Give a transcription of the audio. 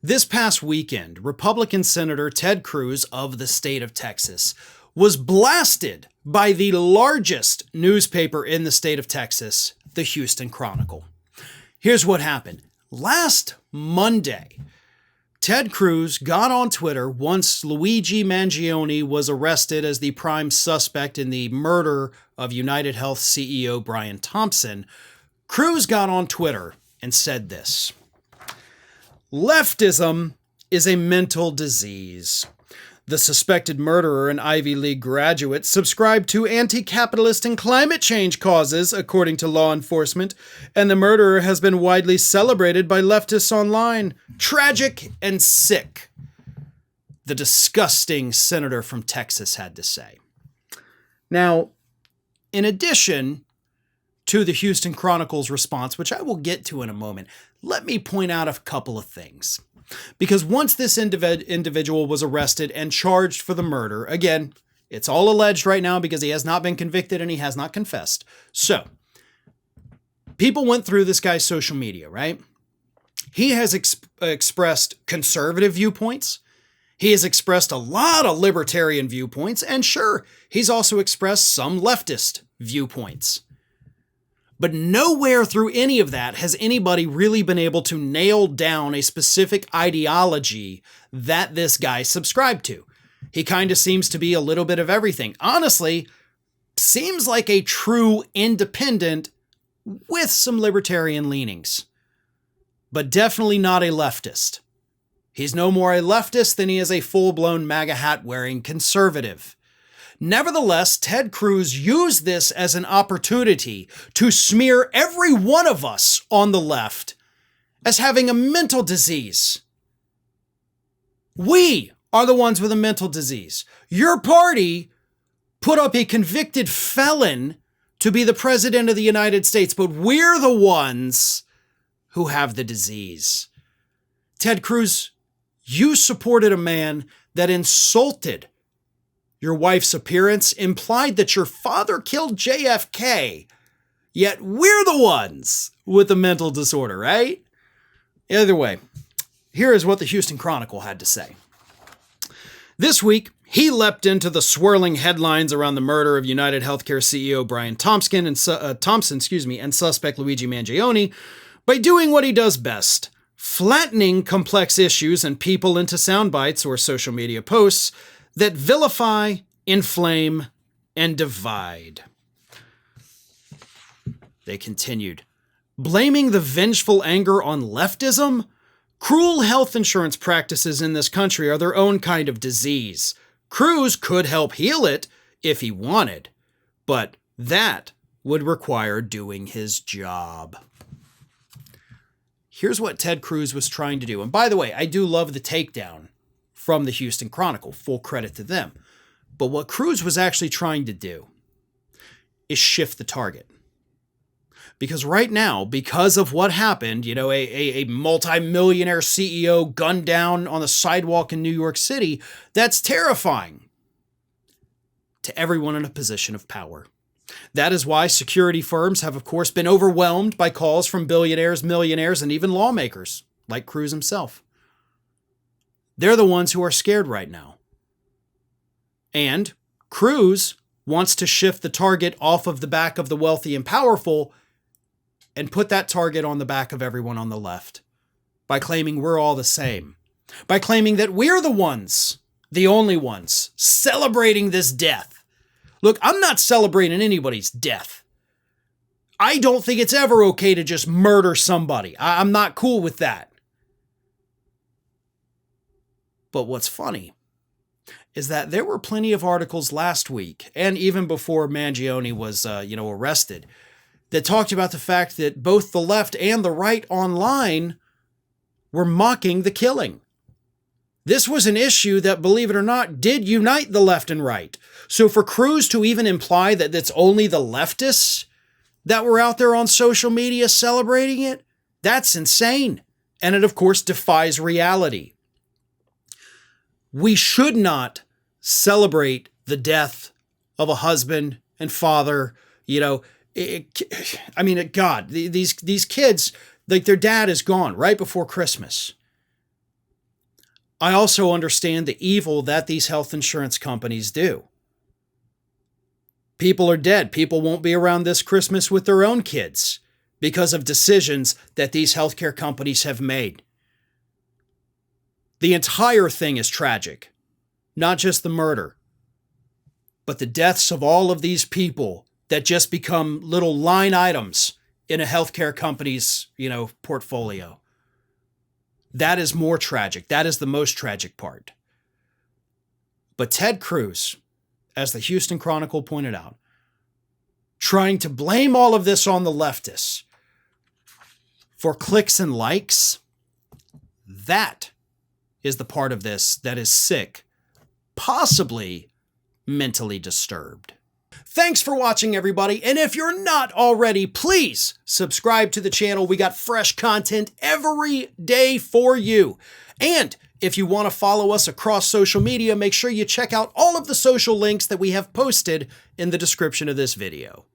This past weekend, Republican Senator Ted Cruz of the state of Texas was blasted by the largest newspaper in the state of Texas, the Houston Chronicle. Here's what happened. Last Monday, Ted Cruz got on Twitter once Luigi Mangione was arrested as the prime suspect in the murder of United Health CEO Brian Thompson. Cruz got on Twitter and said this: "Leftism is a mental disease. The suspected murderer, an Ivy League graduate, subscribed to anti-capitalist and climate change causes, according to law enforcement, and the murderer has been widely celebrated by leftists online. Tragic and sick," the disgusting senator from Texas had to say. Now, in addition to the Houston Chronicle's response, which I will get to in a moment, let me point out a couple of things. Because once this individual was arrested and charged for the murder, again, it's all alleged right now because he has not been convicted and he has not confessed. So, people went through this guy's social media, right? He has expressed conservative viewpoints. He has expressed a lot of libertarian viewpoints. And sure, he's also expressed some leftist viewpoints. But nowhere through any of that has anybody really been able to nail down a specific ideology that this guy subscribed to. He kind of seems to be a little bit of everything. Honestly, seems like a true independent with some libertarian leanings, but definitely not a leftist. He's no more a leftist than he is a full-blown MAGA hat-wearing conservative. Nevertheless, Ted Cruz used this as an opportunity to smear every one of us on the left as having a mental disease. We are the ones with a mental disease. Your party put up a convicted felon to be the president of the United States, but we're the ones who have the disease. Ted Cruz, you supported a man that insulted your wife's appearance, implied that your father killed JFK, yet we're the ones with the mental disorder, right? Either way, here is what the Houston Chronicle had to say. This week, he leapt into the swirling headlines around the murder of United Healthcare CEO Brian Thompson and suspect Luigi Mangione by doing what he does best: flattening complex issues and people into sound bites or social media posts that vilify, inflame, and divide. They continued, blaming the vengeful anger on leftism? Cruel health insurance practices in this country are their own kind of disease. Cruz could help heal it if he wanted, but that would require doing his job. Here's what Ted Cruz was trying to do. And by the way, I do love the takedown from the Houston Chronicle, full credit to them. But what Cruz was actually trying to do is shift the target. Because right now, because of what happened, a multi-millionaire CEO gunned down on the sidewalk in New York City, that's terrifying to everyone in a position of power. That is why security firms have, of course, been overwhelmed by calls from billionaires, millionaires, and even lawmakers, like Cruz himself. They're the ones who are scared right now. And Cruz wants to shift the target off of the back of the wealthy and powerful and put that target on the back of everyone on the left by claiming we're all the same, by claiming that we're the ones, the only ones, celebrating this death. Look, I'm not celebrating anybody's death. I don't think it's ever okay to just murder somebody. I'm not cool with that. But what's funny is that there were plenty of articles last week, and even before Mangione was, arrested, that talked about the fact that both the left and the right online were mocking the killing. This was an issue that, believe it or not, did unite the left and right. So for Cruz to even imply that it's only the leftists that were out there on social media celebrating it, that's insane. And it, of course, defies reality. We should not celebrate the death of a husband and father. God, these kids, like, their dad is gone right before Christmas. I also understand the evil that these health insurance companies do. People are dead. People won't be around this Christmas with their own kids because of decisions that these healthcare companies have made. The entire thing is tragic, not just the murder, but the deaths of all of these people that just become little line items in a healthcare company's, portfolio. That is more tragic. That is the most tragic part. But Ted Cruz, as the Houston Chronicle pointed out, trying to blame all of this on the leftists for clicks and likes, that is the part of this that is sick, possibly mentally disturbed. Thanks for watching, everybody. And if you're not already, please subscribe to the channel. We got fresh content every day for you. And if you want to follow us across social media, make sure you check out all of the social links that we have posted in the description of this video.